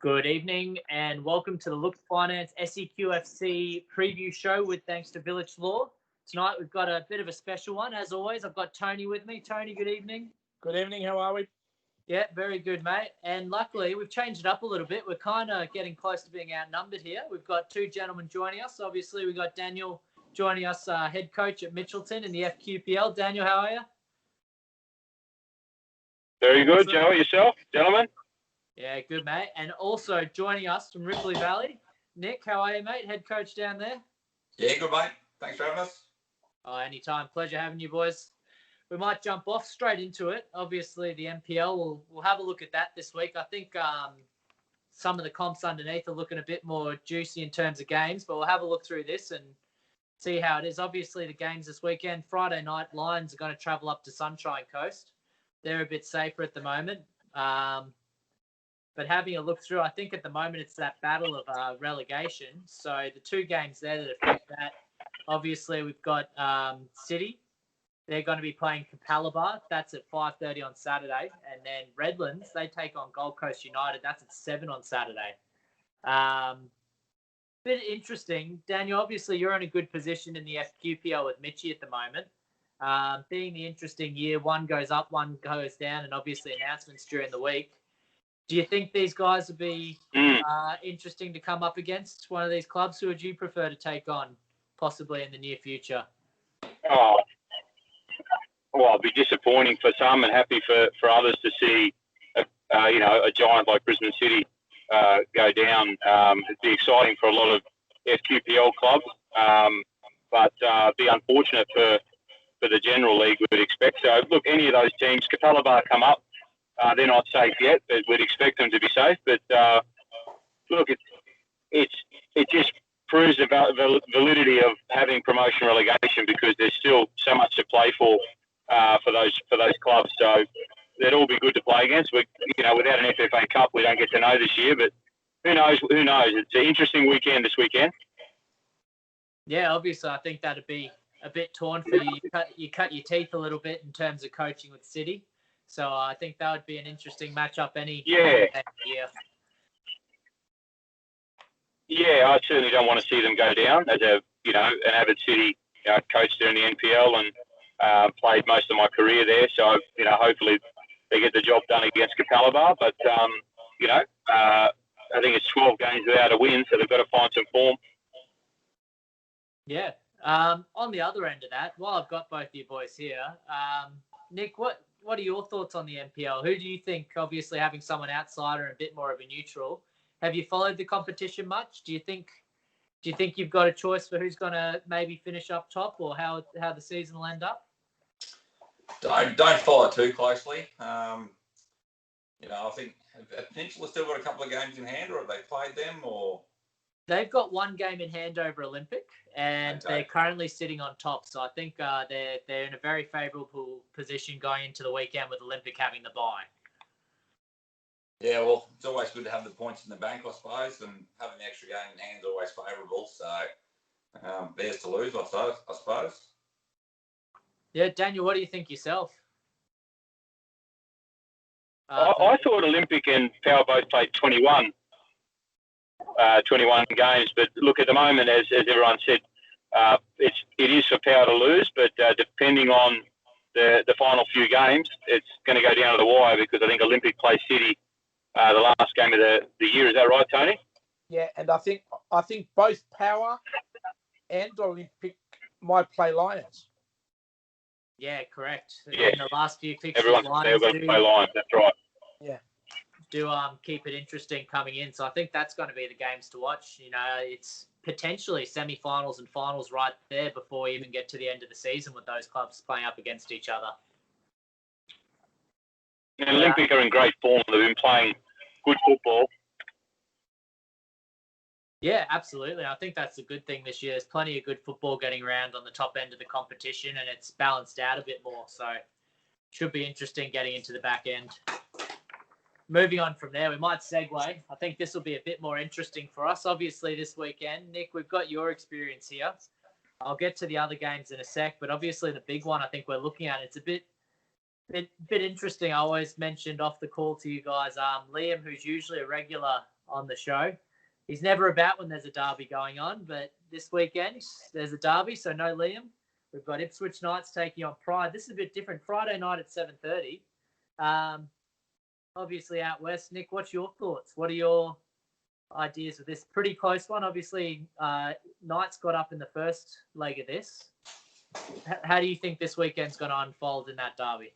Good evening and welcome to the Look Finance SEQFC preview show with thanks to Vilic Law. Tonight we've got a bit of a special one. As always, I've got Tony with me. Tony, good evening. Good evening. How are we? Yeah, very good, mate. And luckily, we've changed it up a little bit. We're kind of getting close to being outnumbered here. We've got two gentlemen joining us. Obviously, we've got Daniel joining us, head coach at Mitchelton in the FQPL. Daniel, how are you? Very good, Joe. Yourself, gentlemen? Yeah, good, mate. And also joining us from Ripley Valley, Nick, how are you, mate? Head coach down there. Yeah, good, mate. Thanks for having us. Oh, anytime. Pleasure having you, boys. We might jump off straight into it. Obviously, the NPL, we'll have a look at that this week. I think some of the comps underneath are looking a bit more juicy in terms of games, but we'll have a look through this and see how it is. Obviously, the games this weekend, Friday night, Lions are going to travel up to Sunshine Coast. They're a bit safer at the moment. But having a look through, I think at the moment it's that battle of relegation. So the two games there that affect that, obviously we've got City. They're going to be playing Capalaba. That's at 5:30 on Saturday. And then Redlands, they take on Gold Coast United. That's at 7 on Saturday. Bit interesting. Daniel, obviously you're in a good position in the FQPL with Mitchie at the moment. Being the interesting year, one goes up, one goes down, and obviously announcements during the week. Do you think these guys would be interesting to come up against one of these clubs? Who would you prefer to take on possibly in the near future? Oh, well, it'd be disappointing for some and happy for others to see, a giant like Brisbane City go down. It'd be exciting for a lot of FQPL clubs, but be unfortunate for the general league, we'd expect. So, look, any of those teams, Capalaba come up. They're not safe yet, but we'd expect them to be safe. But look, it just proves the validity of having promotion relegation because there's still so much to play for those clubs. So they'd all be good to play against. Without an FFA Cup, we don't get to know this year. But who knows? Who knows? It's an interesting weekend this weekend. Yeah, obviously, I think that'd be a bit torn for you. You cut your teeth a little bit in terms of coaching with City. So I think that would be an interesting matchup any year. Yeah, I certainly don't want to see them go down as an avid City coach there in the NPL and played most of my career there. So, hopefully they get the job done against Capalaba. But, I think it's 12 games without a win, so they've got to find some form. Yeah. On the other end of that, while I've got both of you boys here, Nick, what are your thoughts on the NPL? Who do you think, obviously having someone outsider and a bit more of a neutral, have you followed the competition much? Do you think you've got a choice for who's going to maybe finish up top or how the season will end up? Don't follow too closely. I think Peninsula still got a couple of games in hand, or have they played them? Or they've got one game in hand over Olympic, and they're currently sitting on top. So I think they're in a very favourable position going into the weekend with Olympic having the bye. Yeah, well, it's always good to have the points in the bank, I suppose, and having the extra game in hand is always favourable. So theirs to lose, I suppose. Yeah, Daniel, what do you think yourself? I thought Olympic and Power both played 21 games, but look, at the moment, as everyone said, it is for Power to lose, but depending on the final few games, it's going to go down to the wire because I think Olympic plays City the last game of the year. Is that right, Tony? Yeah, and I think both Power and Olympic might play Lions. Yeah, correct. Yeah. In the last few fixtures, Everyone's Lions going to play Lions. That's right. Yeah. Do keep it interesting coming in. So I think that's going to be the games to watch. It's potentially semi-finals and finals right there before we even get to the end of the season with those clubs playing up against each other. And Olympic are in great form. They've been playing good football. Yeah, absolutely. I think that's a good thing this year. There's plenty of good football getting around on the top end of the competition, and it's balanced out a bit more. So should be interesting getting into the back end. Moving on from there, we might segue. I think this will be a bit more interesting for us. Obviously, this weekend, Nick, we've got your experience here. I'll get to the other games in a sec, but obviously the big one I think we're looking at, it's a bit interesting. I always mentioned off the call to you guys, Liam, who's usually a regular on the show. He's never about when there's a derby going on, but this weekend there's a derby, so no Liam. We've got Ipswich Knights taking on Pride. This is a bit different. Friday night at 7:30. Obviously out west. Nick, what's your thoughts? What are your ideas of this? Pretty close one. Obviously, Knights got up in the first leg of this. How do you think this weekend's going to unfold in that derby?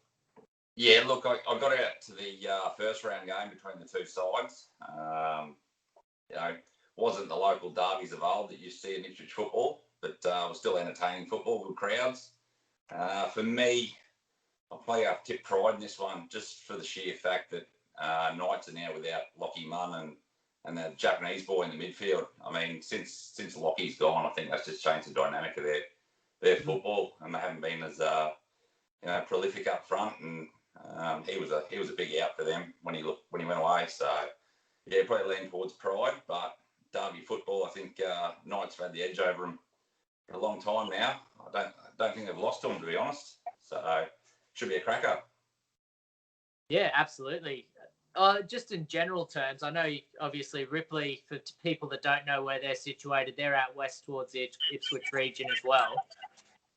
Yeah, look, I got out to the first round game between the two sides. Wasn't the local derbies of old that you see in Ipswich football, but was still entertaining football, good crowds. For me, I'll play up tip Pride in this one, just for the sheer fact that Knights are now without Lockie Munn and the Japanese boy in the midfield. I mean, since Lockie's gone, I think that's just changed the dynamic of their football, and they haven't been as prolific up front. And he was a big out for them when he went away. So yeah, probably lean towards Pride, but derby football, I think Knights have had the edge over them for a long time now. I don't think they've lost to them, to be honest. So should be a cracker. Yeah, absolutely. Just in general terms, I know obviously Ripley, for people that don't know where they're situated, they're out west towards the Ipswich region as well.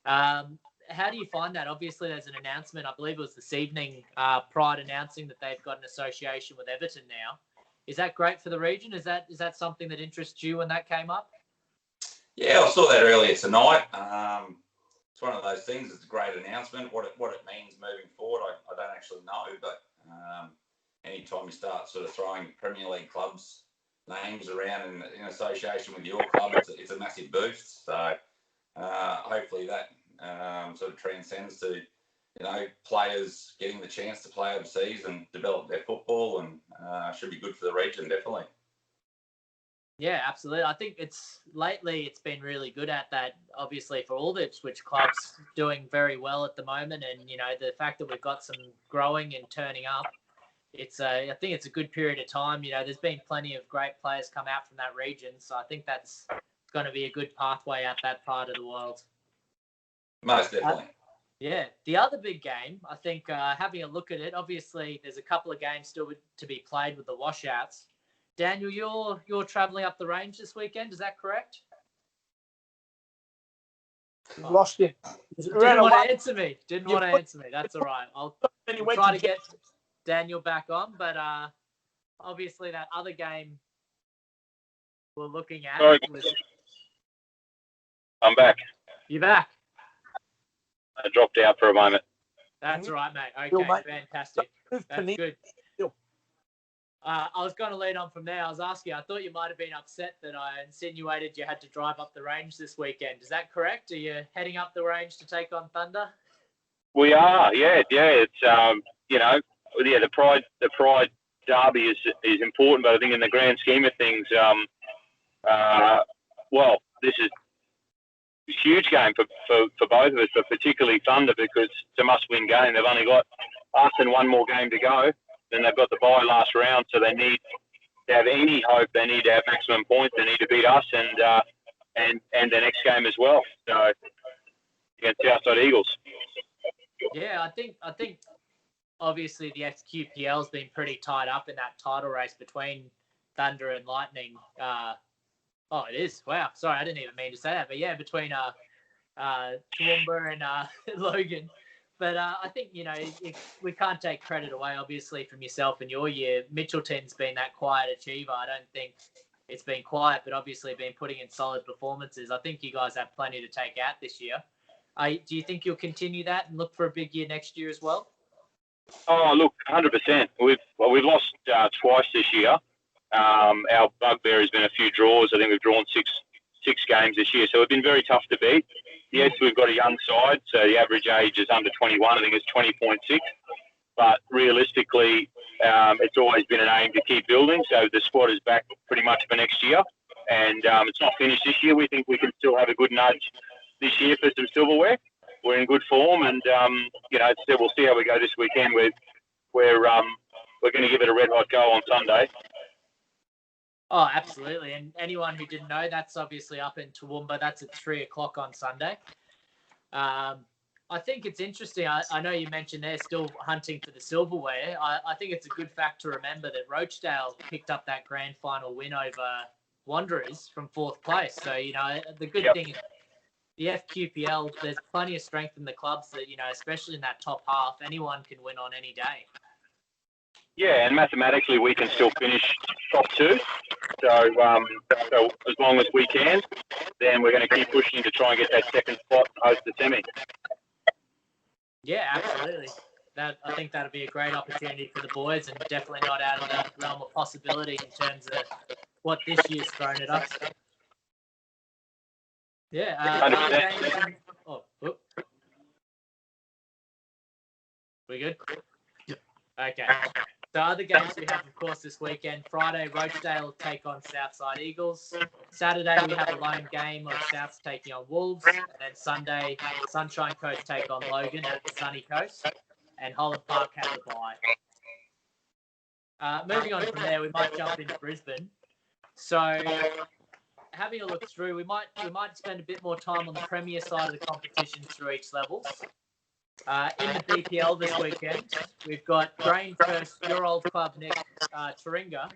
How do you find that? Obviously, there's an announcement, I believe it was this evening, Pride announcing that they've got an association with Everton now. Is that great for the region? Is that something that interests you when that came up? Yeah, I saw that earlier tonight. It's one of those things. It's a great announcement. What it means moving forward, I don't actually know. But anytime you start sort of throwing Premier League clubs' names around in association with your club, it's a massive boost. So hopefully that sort of transcends to players getting the chance to play overseas and develop their football, and should be good for the region, definitely. Yeah, absolutely. I think lately it's been really good at that, obviously, for all the Ipswich clubs doing very well at the moment. And, the fact that we've got some growing and turning up, I think it's a good period of time. There's been plenty of great players come out from that region. So I think that's going to be a good pathway out that part of the world. Most definitely. Yeah. The other big game, I think, having a look at it, obviously there's a couple of games still to be played with the washouts. Daniel, you're travelling up the range this weekend, is that correct? Lost him. Didn't want to answer me. That's all right. I'll try to get Daniel back on, but obviously that other game we're looking at. I'm back. You're back. I dropped out for a moment. That's all right, mate. Okay, fantastic. That's good. I was going to lead on from there. I was asking, I thought you might have been upset that I insinuated you had to drive up the range this weekend. Is that correct? Are you heading up the range to take on Thunder? We are, yeah. It's the Pride derby is important, but I think in the grand scheme of things, this is a huge game for both of us, but particularly Thunder because it's a must-win game. They've only got us and one more game to go. Then they've got the bye last round, so they need to have any hope. They need to have maximum points. They need to beat us and the next game as well. So against Southside Eagles. Yeah, I think obviously the FQPL has been pretty tied up in that title race between Thunder and Lightning. It is. Wow. Sorry, I didn't even mean to say that. But yeah, between Toowoomba and Logan. But I think, we can't take credit away, obviously, from yourself and your year. Mitchelton's been that quiet achiever. I don't think it's been quiet, but obviously been putting in solid performances. I think you guys have plenty to take out this year. Do you think you'll continue that and look for a big year next year as well? Oh, look, 100%. We've lost twice this year. Our bugbear has been a few draws. I think we've drawn six games this year, so it's been very tough to beat. Yes, we've got a young side, so the average age is under 21. I think it's 20.6. But realistically, it's always been an aim to keep building. So the squad is back pretty much for next year, and it's not finished this year. We think we can still have a good nudge this year for some silverware. We're in good form, and we'll see how we go this weekend. We're going to give it a red hot go on Sunday. Oh, absolutely. And anyone who didn't know, that's obviously up in Toowoomba. That's at 3:00 on Sunday. I I think it's interesting. I know you mentioned they're still hunting for the silverware. I think it's a good fact to remember that Rochdale picked up that grand final win over Wanderers from 4th place. So, the good thing is the FQPL, there's plenty of strength in the clubs that, especially in that top half, anyone can win on any day. Yeah, and mathematically we can still finish top 2. So as long as we can, then we're going to keep pushing to try and get that second spot and host the semi. Yeah, absolutely. I think that'll be a great opportunity for the boys, and definitely not out of the realm of possibility in terms of what this year's thrown at us. Yeah. We good? Yep. Okay. So other games we have, of course, this weekend. Friday, Rochdale take on Southside Eagles. Saturday, we have a lone game of Souths taking on Wolves. And then Sunday, Sunshine Coast take on Logan at the Sunny Coast. And Holland Park have the bye. Moving on from there, we might jump into Brisbane. So having a look through, we might spend a bit more time on the premier side of the competition through each levels. In the BPL this weekend, we've got Grain first, your old club, Nick, Taringa.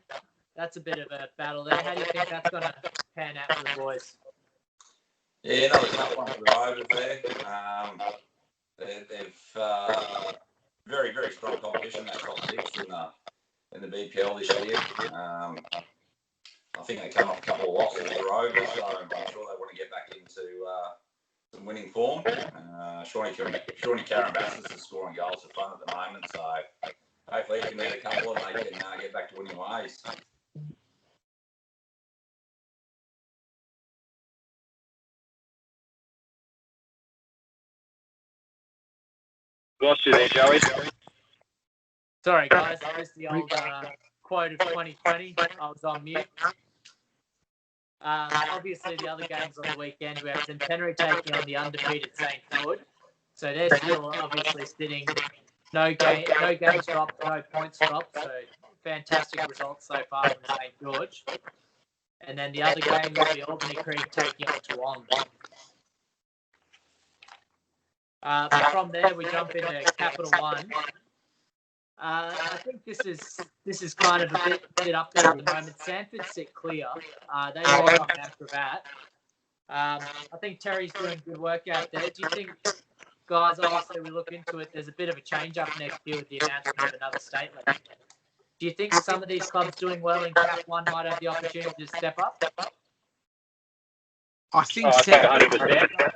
That's a bit of a battle there. How do you think that's going to pan out for the boys? Yeah, another tough one for the Rovers there. They've very, very strong competition, that top 6 in the BPL this year. I think they come off a couple of losses, the Rovers, so I'm sure they want to get back into some winning form. Shawnee Carambassis is scoring goals for fun at the moment, so hopefully he can get a couple and they can get back to winning ways. Lost you there, Joey. Sorry, guys. I missed the old quote of 2020. I was on mute. Obviously, the other games on the weekend, we have Centenary taking on the undefeated St. George. So they're still obviously sitting no games dropped, no points dropped. So fantastic results so far from St. George. And then the other game will be Albany Creek taking on Toowong. From there, we jump into Capital One. I think this is kind of a bit up there at the moment. Sanford sit clear. They lost on Acrobat. I think Terry's doing good work out there. Do you think, guys, obviously we look into it, there's a bit of a change up next year with the announcement of another state league. Do you think some of these clubs doing well in Cap 1 might have the opportunity to step up? I think 100%.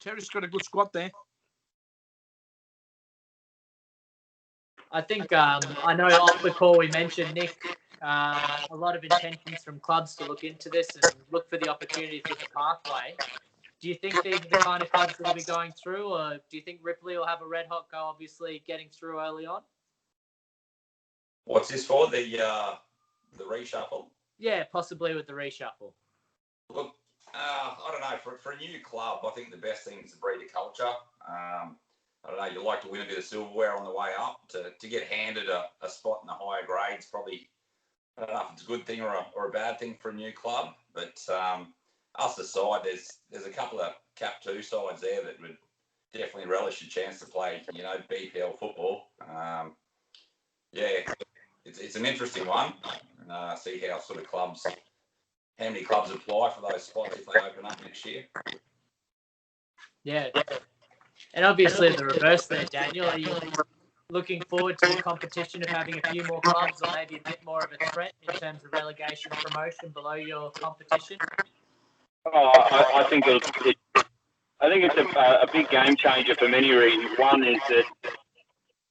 Terry's got a good squad there. I think, I know off the call we mentioned, Nick, a lot of intentions from clubs to look into this and look for the opportunities with the pathway. Do you think these are the kind of clubs that will be going through, or do you think Ripley will have a red hot go, obviously, getting through early on? What's this for, the reshuffle? Yeah, possibly with the reshuffle. Look, I don't know. For a new club, I think the best thing is to breed a culture. I don't know, you like to win a bit of silverware on the way up. To get handed a spot in the higher grades, probably, I don't know if it's a good thing or a bad thing for a new club. But us aside, there's a couple of Cap 2 sides there that would definitely relish a chance to play, BPL football. It's an interesting one. See how how many clubs apply for those spots if they open up next year. Yeah. And obviously the reverse there, Daniel. Are you looking forward to the competition of having a few more clubs or maybe a bit more of a threat in terms of relegation promotion below your competition? I think it's a big game changer for many reasons. One is that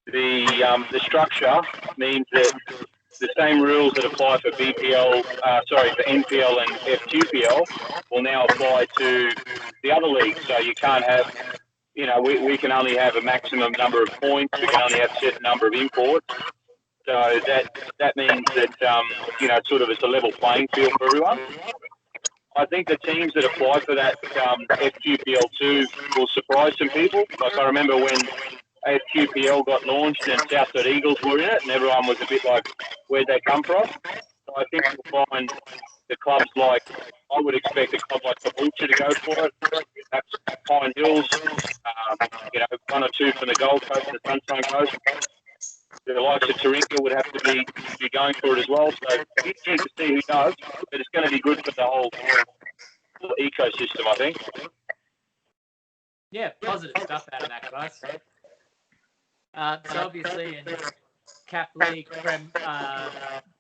the structure means that the same rules that apply for for NPL and FQPL will now apply to the other leagues. So you can't have, we can only have a maximum number of points. We can only have a certain number of imports. So that means that, it's a level playing field for everyone. I think the teams that apply for that FQPL2 will surprise some people. Like I remember when FQPL got launched and Southside Eagles were in it, and everyone was a bit like, where'd they come from? So I think you'll find the clubs like, I would expect a club like Caboolture to go for it. Perhaps Pine Hills, one or two from the Gold Coast and the Sunshine Coast. The likes of Taringa would have to be going for it as well. So interesting to see who does, but it's going to be good for the whole ecosystem, I think. Yeah, positive stuff out of that, guys. So obviously in Cap League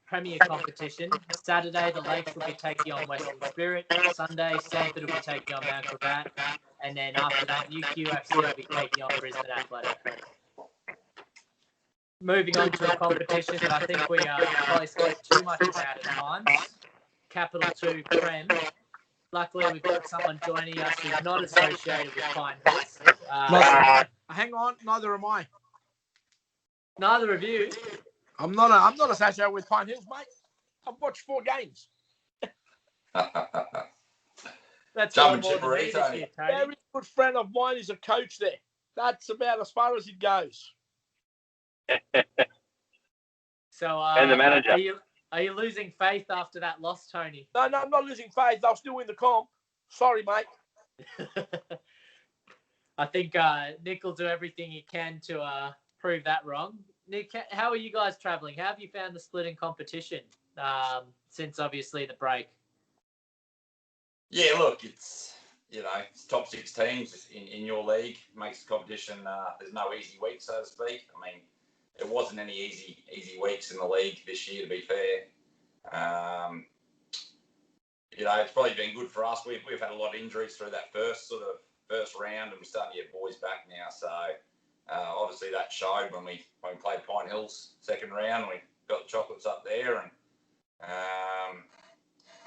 Premier competition, Saturday the Lakes will be taking on Western Spirit. Sunday, Sanford will be taking on Mount Gravatt. And then after that, UQFC will be taking on Brisbane Athletic. Moving on to a competition that I think we probably spoke too much about at times. Capital 2 Prem. Luckily, we've got someone joining us who's not associated with Pine Hills. Hang on, neither am I. Neither of you. I'm not associated with Pine Hills, mate. I've watched 4 games. That's Jumping one more ship than already, me this Tony. year, Tony. Very good friend of mine is a coach there. That's about as far as it goes. So, And the manager. Are you losing faith after that loss, Tony? No, I'm not losing faith. I'll still win the comp. Sorry, mate. I think Nick will do everything he can to prove that wrong. Nick, how are you guys travelling? How have you found the split in competition since obviously the break? Yeah, look, it's top 6 teams in your league. Makes the competition. There's no easy week, so to speak. I mean, it wasn't any easy weeks in the league this year, to be fair. It's probably been good for us. We've had a lot of injuries through that first round, and we're starting to get boys back now. So obviously that showed when we played Pine Hills second round. We got the chocolates up there, and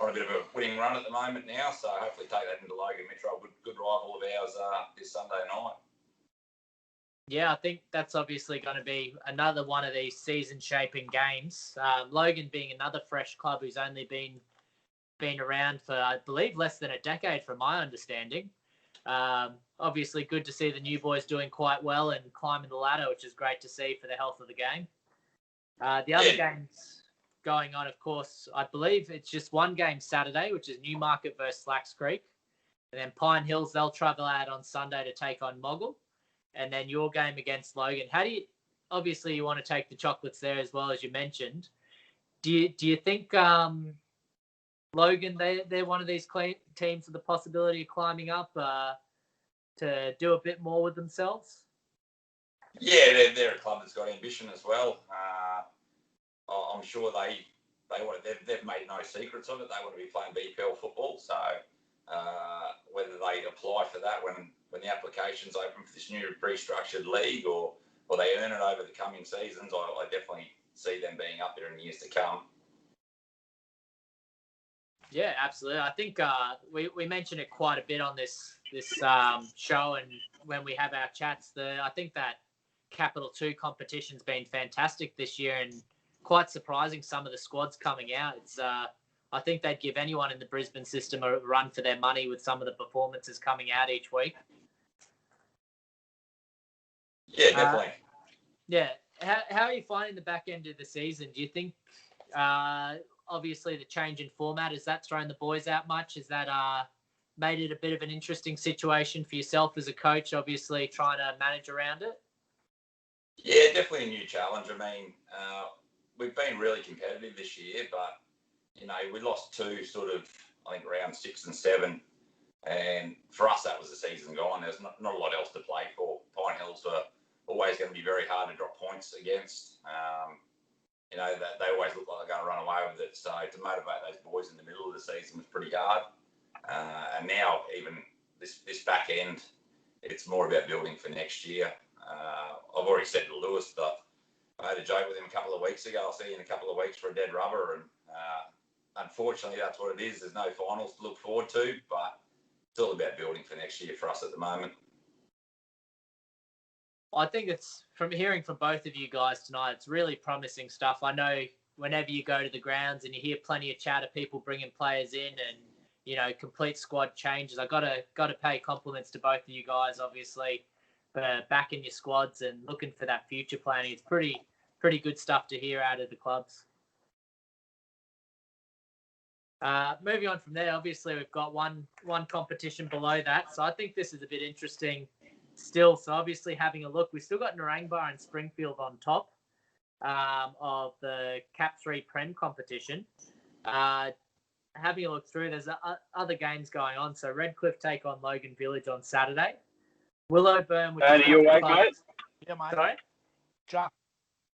on a bit of a winning run at the moment now. So hopefully take that into Logan Metro. Good rival of ours this Sunday night. Yeah, I think that's obviously going to be another one of these season-shaping games. Logan being another fresh club who's only been around for, I believe, less than a decade, from my understanding. Obviously, good to see the new boys doing quite well and climbing the ladder, which is great to see for the health of the game. The other games going on, of course, I believe it's just one game Saturday, which is Newmarket versus Slacks Creek. And then Pine Hills, they'll travel out on Sunday to take on Moggle. And then your game against Logan. Obviously you want to take the chocolates there as well, as you mentioned. Do you think Logan, they're one of these teams with the possibility of climbing up to do a bit more with themselves? Yeah, they're a club that's got ambition as well. I'm sure they've made no secrets of it. They want to be playing BPL football. So whether they apply for that when the application's open for this new restructured league or they earn it over the coming seasons, I definitely see them being up there in years to come. Yeah, absolutely. I think we mentioned it quite a bit on this show, and when we have our chats, I think that Capital 2 competition's been fantastic this year and quite surprising, some of the squads coming out. It's I think they'd give anyone in the Brisbane system a run for their money with some of the performances coming out each week. Yeah, definitely. Yeah. How are you finding the back end of the season? Do you think, obviously, the change in format, has that thrown the boys out much? Has that made it a bit of an interesting situation for yourself as a coach, obviously, trying to manage around it? Yeah, definitely a new challenge. I mean, we've been really competitive this year, but, we lost 2 sort of, I think, round 6 and 7. And for us, that was the season gone. There's not a lot else to play for. Pine Hills were always going to be very hard to drop points against. That they always look like they're going to run away with it. So to motivate those boys in the middle of the season was pretty hard. And now even this back end, it's more about building for next year. I've already said to Lewis that I had a joke with him a couple of weeks ago. I'll see you in a couple of weeks for a dead rubber. And unfortunately, that's what it is. There's no finals to look forward to, but it's all about building for next year for us at the moment. I think it's, from hearing from both of you guys tonight, it's really promising stuff. I know whenever you go to the grounds and you hear plenty of chat of people bringing players in and, complete squad changes, I got to pay compliments to both of you guys, obviously, for backing your squads and looking for that future planning. It's pretty good stuff to hear out of the clubs. Moving on from there, obviously we've got one competition below that, so I think this is a bit interesting still. So obviously having a look, we've still got Narangba and Springfield on top of the Cap 3 Prem competition. Having a look through, there's other games going on. So Redcliffe take on Logan Village on Saturday. Willowburn, which Tony, is you awake, mate? Yeah, mate. Sorry?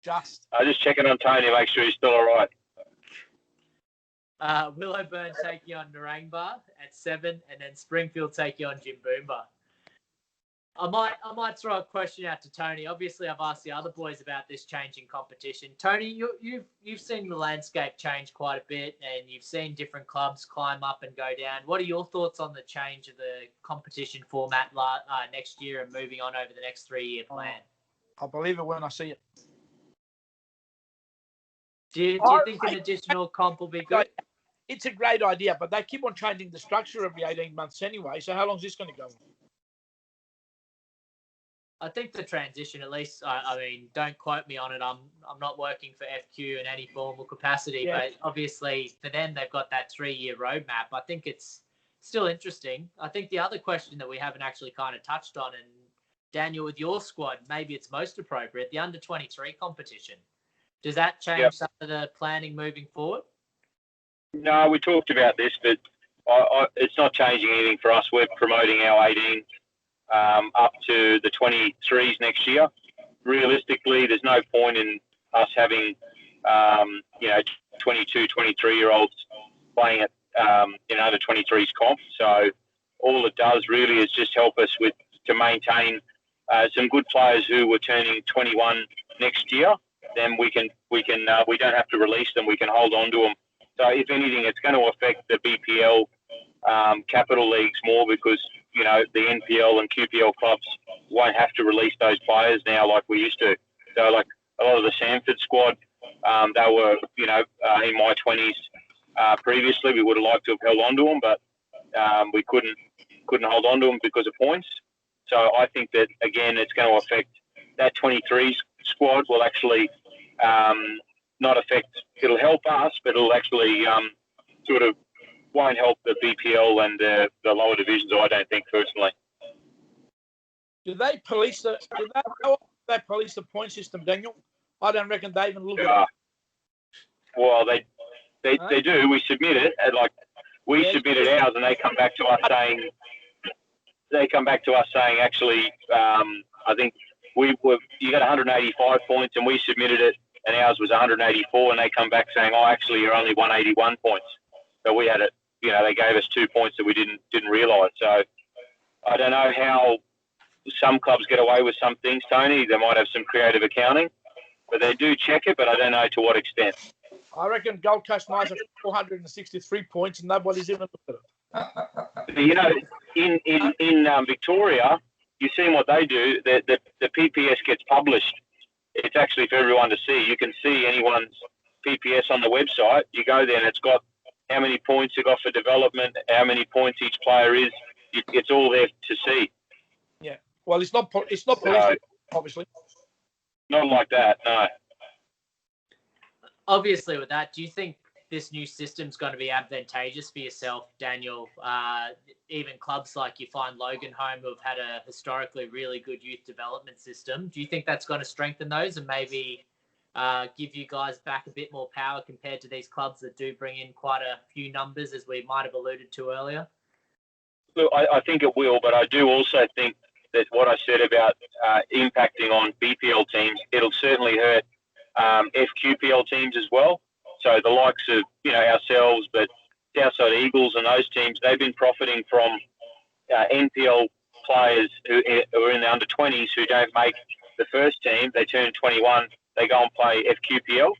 Just. I'm just checking on Tony, make sure he's still all right. Willowburn taking on Narangba at 7, and then Springfield taking on Jimboomba. I might throw a question out to Tony. Obviously, I've asked the other boys about this changing competition. Tony, you've seen the landscape change quite a bit, and you've seen different clubs climb up and go down. What are your thoughts on the change of the competition format next year and moving on over the next 3-year plan? I'll believe it when I see it. Do you think an additional comp will be good? It's a great idea, but they keep on changing the structure every 18 months anyway. So how long is this going to go on? I think the transition, at least, I mean, don't quote me on it. I'm not working for FQ in any formal capacity, but obviously for them, they've got that 3-year roadmap. I think it's still interesting. I think the other question that we haven't actually kind of touched on, and Daniel, with your squad, maybe it's most appropriate, the under-23 competition. Does that change some of the planning moving forward? No, we talked about this, but it's not changing anything for us. We're promoting our 18 up to the 23s next year. Realistically, there's no point in us having, 22, 23-year-olds playing at under 23s comp. So all it does really is just help us to maintain some good players who were turning 21 next year. Then we don't have to release them. We can hold on to them. So if anything, it's going to affect the BPL capital leagues more because, the NPL and QPL clubs won't have to release those players now like we used to. So like a lot of the Sanford squad, they were, in my 20s previously. We would have liked to have held on to them, but we couldn't hold on to them because of points. So I think that, again, it's going to affect that 23 squad will actually not affect, it'll help us, but it'll actually sort of won't help the BPL and the lower divisions, I don't think, personally. Do they police the point system, Daniel? I don't reckon they even look at it. Well, they do. We submit it, and submitted ours, and they come back to us saying, actually, I think you got 185 points, and we submitted it, and ours was 184, and they come back saying, actually, you're only 181 points. So we had it. They gave us 2 points that we didn't realise. So I don't know how some clubs get away with some things, Tony. They might have some creative accounting, but they do check it, but I don't know to what extent. I reckon Gold Coast Knights are 463 points and nobody's even looked at it. In Victoria, you've seen what they do. The PPS gets published. It's actually for everyone to see. You can see anyone's PPS on the website. You go there and it's got how many points you got for development, how many points each player is. It's all there to see. Yeah. Well, it's not police, obviously. Not like that, no. Obviously, with that, do you think this new system's going to be advantageous for yourself, Daniel? Even clubs like you find Logan Home, who have had a historically really good youth development system, do you think that's going to strengthen those and maybe give you guys back a bit more power compared to these clubs that do bring in quite a few numbers, as we might have alluded to earlier? Look, I think it will, but I do also think that what I said about impacting on BPL teams, it'll certainly hurt FQPL teams as well. So the likes of, ourselves, but Southside Eagles and those teams, they've been profiting from NPL players who are in the under-20s who don't make the first team. They turn 21, they go and play FQPL.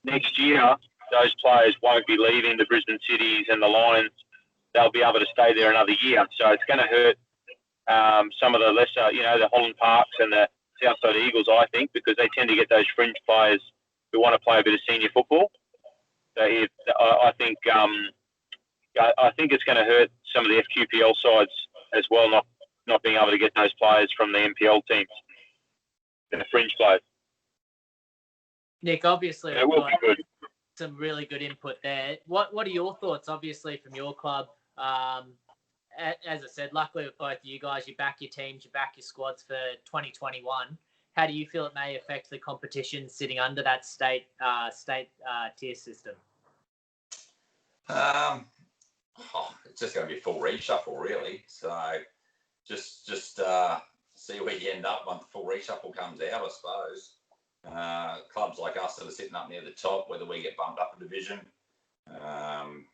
Next year, those players won't be leaving the Brisbane Cities and the Lions. They'll be able to stay there another year. So it's going to hurt some of the lesser, the Holland Parks and the Southside Eagles, I think, because they tend to get those fringe players who want to play a bit of senior football. So I think it's going to hurt some of the FQPL sides as well, not being able to get those players from the NPL teams, the fringe players. Nick, obviously, it will be good. some really good input there. What are your thoughts, obviously, from your club? As I said, luckily with both of you guys, you back your teams, you back your squads for 2021. How do you feel it may affect the competition sitting under that state tier system? It's just going to be a full reshuffle, really. So just see where you end up once the full reshuffle comes out, I suppose. Clubs like us that are sitting up near the top, whether we get bumped up a division, time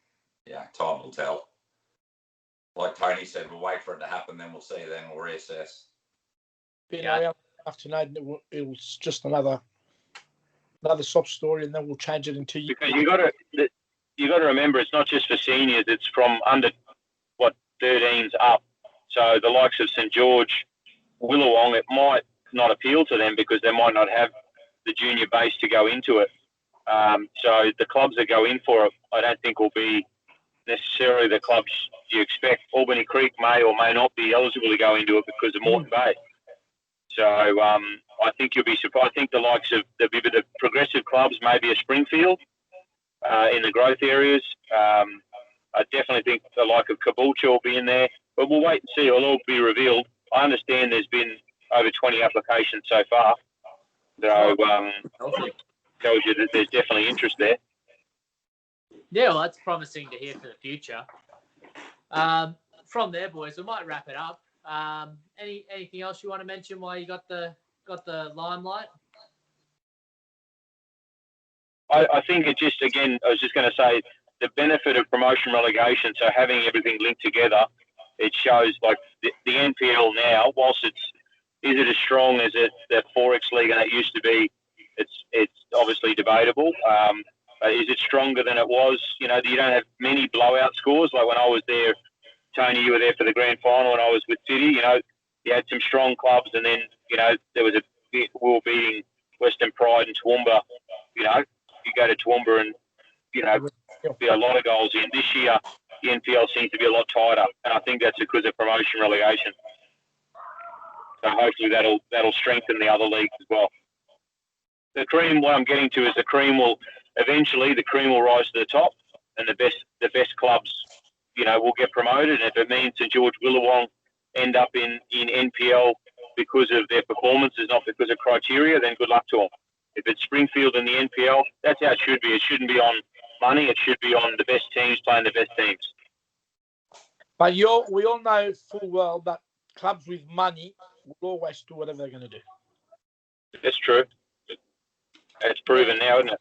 will tell. Like Tony said, we'll wait for it to happen, then we'll see, then we'll reassess. Yeah. Afternoon, it was just another sob story, and then we'll change it into you. Because you got to remember, it's not just for seniors; it's from under 13s up. So the likes of St George, Willawong, it might not appeal to them because they might not have the junior base to go into it. So the clubs that go in for it, I don't think will be necessarily the clubs you expect. Albany Creek may or may not be eligible to go into it because of Moreton Bay. So I think you'll be surprised. I think the likes of the progressive clubs, maybe a Springfield in the growth areas. I definitely think the like of Caboolture will be in there. But we'll wait and see. It'll all be revealed. I understand there's been over 20 applications so far. So tells you that there's definitely interest there. Yeah, well, that's promising to hear for the future. From there, boys, we might wrap it up. Anything else you want to mention while you got the limelight? I think it just, again, I was just going to say the benefit of promotion relegation, so having everything linked together, it shows like the NPL now, whilst is it as strong as the 4X league and it used to be, it's obviously debatable. Is it stronger than it was? You know, you don't have many blowout scores. Like when I was there, Tony, you were there for the grand final and I was with City. You know, you had some strong clubs and then, you know, there was we were beating Western Pride and Toowoomba. You know, you go to Toowoomba and, you know, be a lot of goals in. This year, the NPL seems to be a lot tighter, and I think that's because of promotion relegation. So hopefully that'll strengthen the other leagues as well. The cream, what I'm getting to is the cream will rise to the top, and the best clubs, you know, will get promoted. And if it means St George, Willawong end up in NPL because of their performances, not because of criteria, then good luck to them. If it's Springfield in the NPL, that's how it should be. It shouldn't be on money. It should be on the best teams playing the best teams. But we all know full well that clubs with money will always do whatever they're going to do. That's true. It's proven now, isn't it?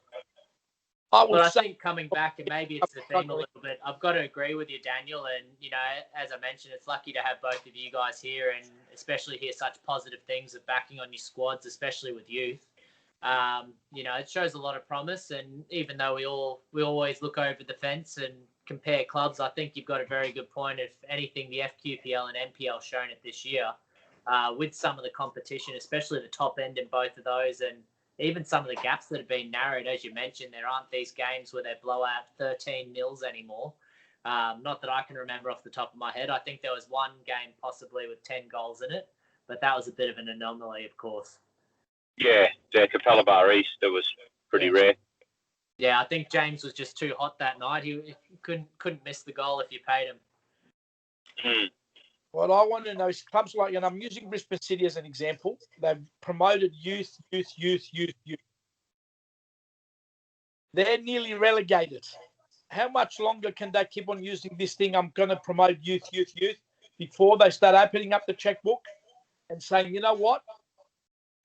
I think coming back, and maybe it's the theme a little bit, I've got to agree with you, Daniel. And, you know, as I mentioned, it's lucky to have both of you guys here and especially hear such positive things of backing on your squads, especially with youth. You know, it shows a lot of promise. And even though we always look over the fence and compare clubs, I think you've got a very good point. If anything, the FQPL and NPL shown it this year with some of the competition, especially the top end in both of those, and even some of the gaps that have been narrowed. As you mentioned, there aren't these games where they blow out 13-0 anymore. Not that I can remember off the top of my head. I think there was one game possibly with 10 goals in it, but that was a bit of an anomaly, of course. Yeah, the Capella Bar East, that was pretty rare. Yeah, I think James was just too hot that night. He couldn't miss the goal if you paid him. Mm. What I want to know is clubs like, and I'm using Brisbane City as an example, they've promoted youth. They're nearly relegated. How much longer can they keep on using this thing? I'm going to promote youth, before they start opening up the checkbook and saying, you know what?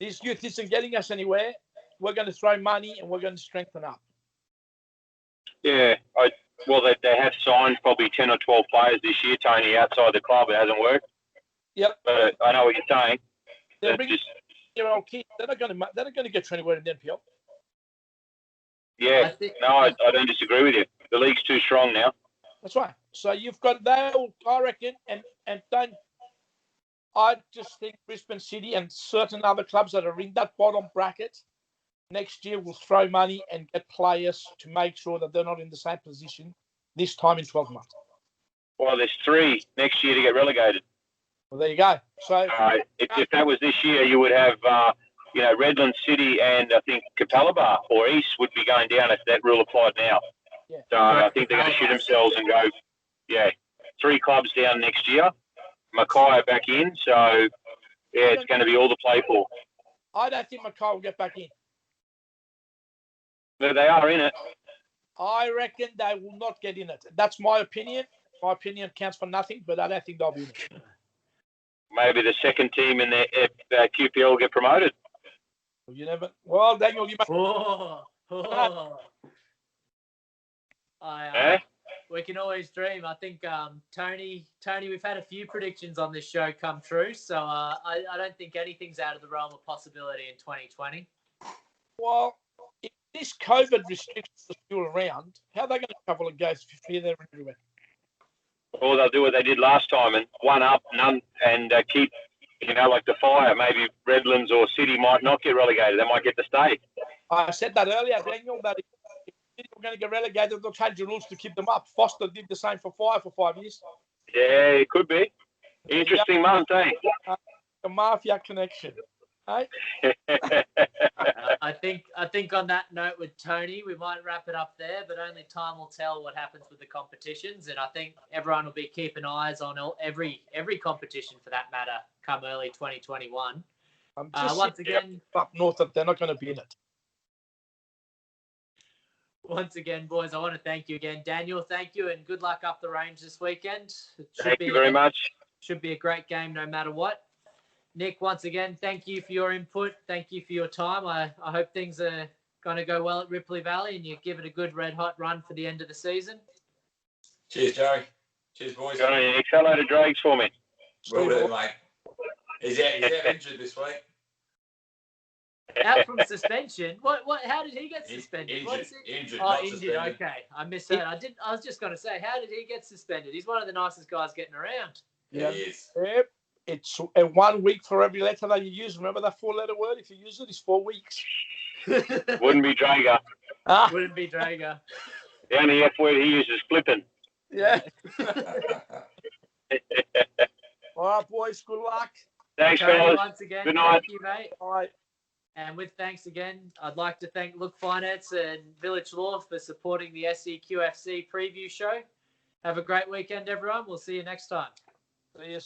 This youth isn't getting us anywhere. We're going to throw money and we're going to strengthen up. Yeah, they have signed probably 10 or 12 players this year, Tony, outside the club. It hasn't worked. Yep. But I know what you're saying. They're bringing year-old kids. They're not going to get anywhere in the NPL. Yeah, I don't disagree with you. The league's too strong now. That's right. So you've got, I reckon, and don't. I just think Brisbane City and certain other clubs that are in that bottom bracket next year will throw money and get players to make sure that they're not in the same position this time in 12 months. Well, there's 3 next year to get relegated. Well, there you go. So if that was this year, you would have Redland City and I think Capalaba or East would be going down if that rule applied now. Yeah. So I think they're going to shoot themselves and go, 3 clubs down next year. Mackay back in. So, it's going to be all to play for. I don't think Mackay will get back in. But they are in it. I reckon they will not get in it. That's my opinion. My opinion counts for nothing, but I don't think they'll be in it. Maybe the second team in the FQPL will get promoted. You never. Well, Daniel, you might. We can always dream. I think Tony, we've had a few predictions on this show come true, so I don't think anything's out of the realm of possibility in 2020. Well, if this COVID restrictions are still around, how are they going to cover the gates here, there, and everywhere? Or they'll do what they did last time and one up, none, and keep, like the Fire. Maybe Redlands or City might not get relegated. They might get to stay. I said that earlier, Daniel, that if City were going to get relegated, they'll change the rules to keep them up. Foster did the same for Fire for 5 years. Yeah, it could be. Interesting month, eh? The mafia connection. Hey? I think on that note with Tony, we might wrap it up there, but only time will tell what happens with the competitions. And I think everyone will be keeping eyes on every competition for that matter come early 2021. Once again, up north, they're not going to be in it. Once again, boys, I want to thank you again. Daniel, thank you, and good luck up the range this weekend. Thank you very much. Should be a great game no matter what. Nick, once again, thank you for your input. Thank you for your time. I hope things are going to go well at Ripley Valley and you give it a good red-hot run for the end of the season. Cheers, Joey. Cheers, boys. Got any Nick? Hello to Drags for me. Will do, mate. He's out injured this week. Out from suspension. What? How did he get suspended? Injured. Oh, injured. Suspended. Okay, I misheard. I was just going to say, how did he get suspended? He's one of the nicest guys getting around. Yeah, he is. Yep. It's 1 week for every letter that you use. Remember that 4-letter word? If you use it, it's 4 weeks. Wouldn't be Drager. Wouldn't be Drager. The only F word he uses is flipping. Yeah. All right, boys. Good luck. Thanks, fellas. Once again, good night. Thank you, mate. All right. And with thanks again, I'd like to thank Look Finance and Village Law for supporting the SEQFC preview show. Have a great weekend, everyone. We'll see you next time. See you.